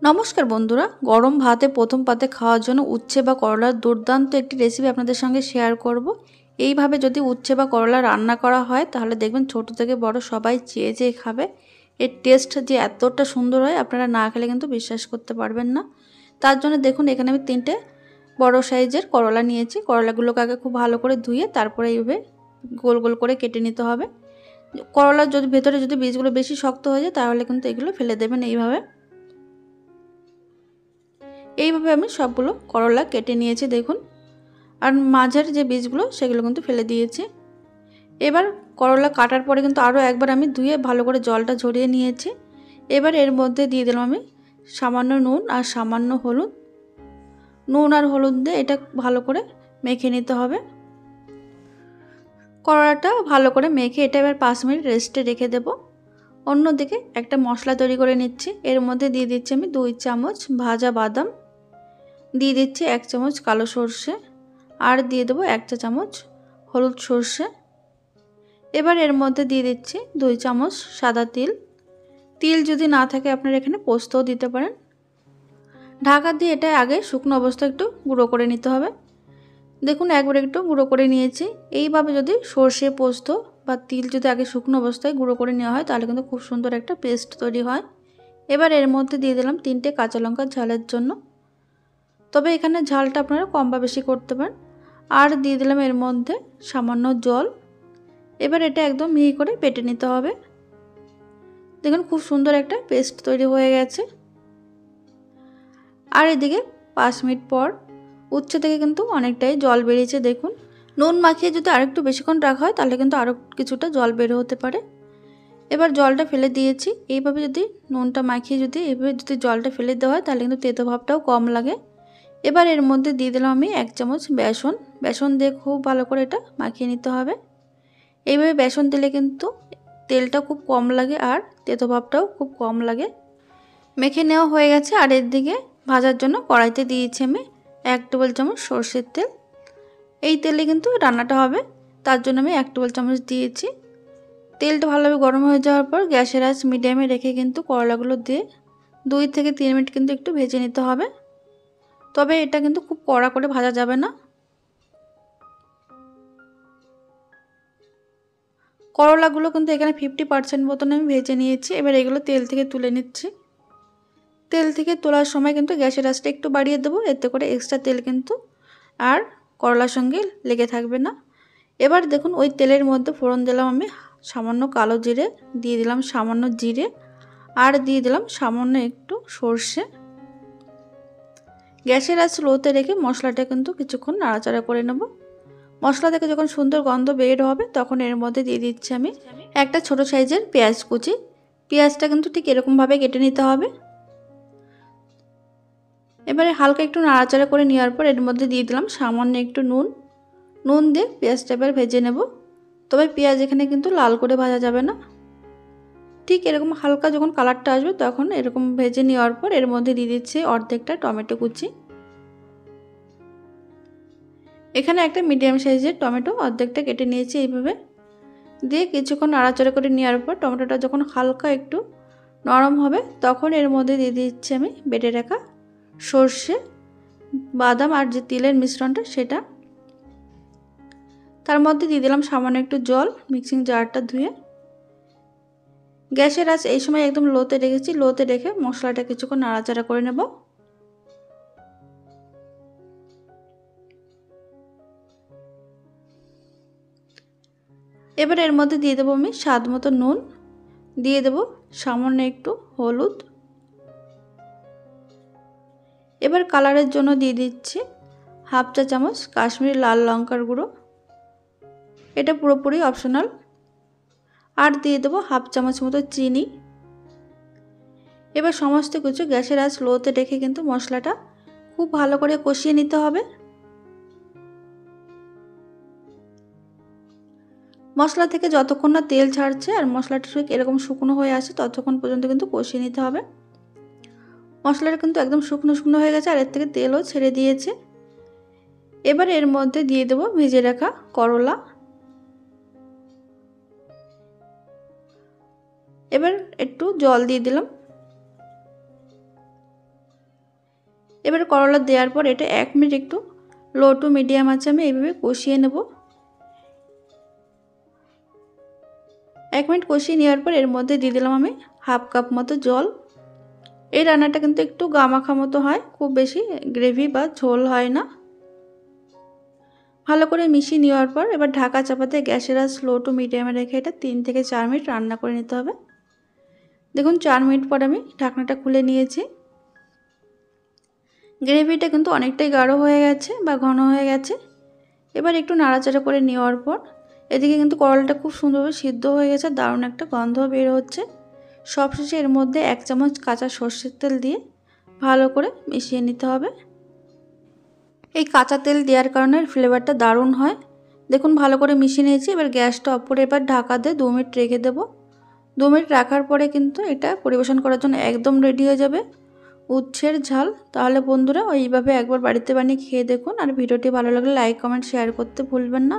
নমস্কার বন্ধুরা, গরম ভাতে প্রথম পাতে খাওয়ার জন্য উচ্ছে বা করলার দুর্দান্ত একটি রেসিপি আপনাদের সঙ্গে শেয়ার করব। এইভাবে যদি উচ্ছে বা করলা রান্না করা হয় তাহলে দেখবেন ছোট থেকে বড় সবাই চেয়ে চেয়ে খাবে। এর টেস্ট যে এতটা সুন্দর হয় আপনারা না খেলে কিন্তু বিশ্বাস করতে পারবেন না। তার জন্য দেখুন এখানে আমি 3টে বড় সাইজের করলা নিয়েছি। করলাগুলোকে আগে খুব ভালো করে ধুয়ে তারপরে এইভাবে গোল গোল করে কেটে নিতে হবে। করলার যদি ভেতরে যদি বীজগুলো বেশি শক্ত হয়ে যায় তাহলে কিন্তু এগুলো ফেলে দেবেন। এইভাবে আমি সবগুলো করলা কেটে নিয়েছি দেখুন। আর মাঝের যে বীজগুলো সেগুলো কিন্তু ফেলে দিয়েছি। এবার করলা কাটার পরে কিন্তু আরও একবার আমি ধুয়ে ভালো করে জলটা ঝরিয়ে নিয়েছি। এবার এর মধ্যে দিয়ে দিলাম আমি সামান্য নুন আর সামান্য হলুদ। নুন আর হলুদ দিয়ে এটা ভালো করে মেখে নিতে হবে। করলাটা ভালো করে মেখে এটা এবার 5 মিনিট রেস্টে রেখে দেব। অন্যদিকে একটা মশলা তৈরি করে নিচ্ছি। এর মধ্যে দিয়ে দিচ্ছি আমি 2 চামচ ভাজা বাদাম, দিয়ে দিচ্ছি 1 চামচ কালো সর্ষে, আর দিয়ে দেবো 1 চা চামচ হলুদ সর্ষে। এবার এর মধ্যে দিয়ে দিচ্ছি 2 চামচ সাদা তিল। তিল যদি না থাকে আপনারা এখানে পোস্তও দিতে পারেন। ঢাকা দিয়ে এটা আগে শুকনো অবস্থায় একটু গুঁড়ো করে নিতে হবে। দেখুন একবার একটু গুঁড়ো করে নিয়েছি। এইভাবে যদি সর্ষে, পোস্ত বা তিল যদি আগে শুকনো অবস্থায় গুঁড়ো করে নেওয়া হয় তাহলে কিন্তু খুব সুন্দর একটা পেস্ট তৈরি হয়। এবার এর মধ্যে দিয়ে দিলাম 3টে কাঁচা লঙ্কা ঝালের জন্য, তবে এখানে ঝালটা আপনারা কম বা বেশি করতে পারেন। আর দিয়ে দিলাম এর মধ্যে সামান্য জল। এবার এটা একদম মিহি করে বেটে নিতে হবে। দেখুন খুব সুন্দর একটা পেস্ট তৈরি হয়ে গেছে। আর এদিকে 5 মিনিট পর উচ্ছে থেকে কিন্তু অনেকটাই জল বেরিয়েছে দেখুন। নুন মাখিয়ে যদি আরেকটু বেশিক্ষণ রাখা হয় তাহলে কিন্তু আরও কিছুটা জল বের হতে পারে। এবার জলটা ফেলে দিয়েছি। এইভাবে যদি নুনটা মাখিয়ে এইভাবে যদি জলটা ফেলে দেওয়া হয় তাহলে কিন্তু তেতো ভাবটাও কম লাগে। এবার এর মধ্যে দিয়ে দিলাম আমি 1 চামচ বেসন দিয়ে খুব ভালো করে এটা মাখিয়ে নিতে হবে। এইভাবে বেসন দিলে কিন্তু তেলটা খুব কম লাগে আর তেতো ভাবটাও খুব কম লাগে। মেখে নেওয়া হয়ে গেছে। আর এর দিকে ভাজার জন্য কড়াইতে দিয়েছি আমি 1 টেবিল চামচ সরষের তেল। এই তেলে কিন্তু রান্নাটা হবে, তার জন্য আমি 1 টেবিল চামচ দিয়েছি। তেলটা ভালোভাবে গরম হয়ে যাওয়ার পর গ্যাসের আঁচ মিডিয়ামে রেখে কিন্তু করলাগুলো দিয়ে 2 থেকে 3 মিনিট কিন্তু একটু ভেজে নিতে হবে। তবে এটা কিন্তু খুব কড়া করে ভাজা যাবে না। করলাগুলো কিন্তু এখানে 50% মতন আমি ভেজে নিয়েছি। এবার এগুলো তেল থেকে তুলে নিচ্ছি। তেল থেকে তোলার সময় কিন্তু গ্যাসের আঁচটা একটু বাড়িয়ে দেবো, এতে করে এক্সট্রা তেল কিন্তু আর করলার সঙ্গে লেগে থাকবে না। এবার দেখুন ওই তেলের মধ্যে ফোড়ন দিলাম আমি সামান্য কালো জিরে, দিয়ে দিলাম সামান্য জিরে, আর দিয়ে দিলাম সামান্য একটু সর্ষে। গ্যাসের আঁচ লোতে রেখে মশলাটা কিন্তু কিছুক্ষণ নাড়াচাড়া করে নেব। মশলা থেকে যখন সুন্দর গন্ধ বের হবে তখন এর মধ্যে দিয়ে দিচ্ছি আমি একটা ছোট সাইজের পেঁয়াজ কুচি। পেঁয়াজটা কিন্তু ঠিক এরকমভাবে কেটে নিতে হবে। এবারে হালকা একটু নাড়াচাড়া করে নেওয়ার পর এর মধ্যে দিয়ে দিলাম সামান্য একটু নুন দিয়ে পেঁয়াজটা এবার ভেজে নেব। তবে পেঁয়াজ এখানে কিন্তু লাল করে ভাজা যাবে না। ঠিক এরকম হালকা যখন কালারটা আসবে তখন এরকম ভেজে নেওয়ার পর এর মধ্যে দিয়ে দিচ্ছি অর্ধেকটা টমেটো কুচি। এখানে একটা মিডিয়াম সাইজের টমেটো অর্ধেকটা কেটে নিয়েছি। এইভাবে দিয়ে কিছুক্ষণ নাড়াচাড়া করে নেওয়ার পর টমেটোটা যখন হালকা একটু নরম হবে তখন এর মধ্যে দিয়ে দিচ্ছি আমি বেটে রাখা সর্ষে, বাদাম আর যে তিলের মিশ্রণটা সেটা। তার মধ্যে দিয়ে দিলাম সামান্য একটু জল মিক্সিং জারটা ধুয়ে। গ্যাসের আঁচ এই সময় একদম লোতে রেখেছি। লোতে রেখে মশলাটা কিছুক্ষণ নাড়াচাড়া করে নেব। এবার এর মধ্যে দিয়ে দেবো আমি স্বাদ মতো নুন, দিয়ে দেবো সামান্য একটু হলুদ। এবার কালারের জন্য দিয়ে দিচ্ছি 1/2 চা চামচ কাশ্মীরি লাল লঙ্কার গুঁড়ো, এটা পুরোপুরি অপশনাল। আর দিয়ে দেবো 1/2 চামচ মতো চিনি। এবার সমস্ত কিছু গ্যাসের আঁচ লোতে রেখে কিন্তু মশলাটা খুব ভালো করে কষিয়ে নিতে হবে। মশলা থেকে যতক্ষণ না তেল ছাড়ছে আর মশলাটা ঠিক এরকম শুকনো হয়ে আসে ততক্ষণ পর্যন্ত কিন্তু কষিয়ে নিতে হবে। মশলাটা কিন্তু একদম শুকনো শুকনো হয়ে গেছে আর এর থেকে তেলও ছেড়ে দিয়েছে। এবার এর মধ্যে দিয়ে দেবো ভেজে রাখা করলা। এবার একটু জল দিয়ে দিলাম। এবার করলা দেওয়ার পর এটা 1 মিনিট একটু লো টু মিডিয়াম আছে আমি এইভাবে কষিয়ে নেব। 1 মিনিট কষিয়ে নেওয়ার পর এর মধ্যে দিয়ে দিলাম আমি হাফ কাপ মতো জল। এই রান্নাটা কিন্তু একটু গামাখা মতো হয়, খুব বেশি গ্রেভি বা ঝোল হয় না। ভালো করে মিশিয়ে নেওয়ার পর এবার ঢাকা চাপাতে গ্যাসের আঁচ লো টু মিডিয়ামে রেখে এটা 3 থেকে 4 মিনিট রান্না করে নিতে হবে। দেখুন 4 মিনিট পর আমি ঢাকনাটা খুলে নিয়েছি। গ্রেভিটা কিন্তু অনেকটাই গাঢ় হয়ে গেছে বা ঘন হয়ে গেছে। এবার একটু নাড়াচাড়া করে নেওয়ার পর এদিকে কিন্তু করলাটা খুব সুন্দরভাবে সিদ্ধ হয়ে গেছে, দারুণ একটা গন্ধ বের হচ্ছে। সবশেষে এর মধ্যে 1 চামচ কাঁচা সর্ষের তেল দিয়ে ভালো করে মিশিয়ে নিতে হবে। এই কাঁচা তেল দেওয়ার কারণে ফ্লেভারটা দারুণ হয়। দেখুন ভালো করে মিশিয়ে নিয়েছি। এবার গ্যাসটা অফ করে এবার ঢাকা দিয়ে 2 মিনিট রেখে দেবো। 2 মিনিট রাখার পরে কিন্তু এটা পরিবেশন করার জন্য একদম রেডি হয়ে যাবে উচ্ছের ঝাল। তাহলে বন্ধুরা এইভাবে একবার বাড়িতে বানিয়ে খেয়ে দেখুন। আর ভিডিওটি ভালো লাগলে লাইক কমেন্ট শেয়ার করতে ভুলবেন না।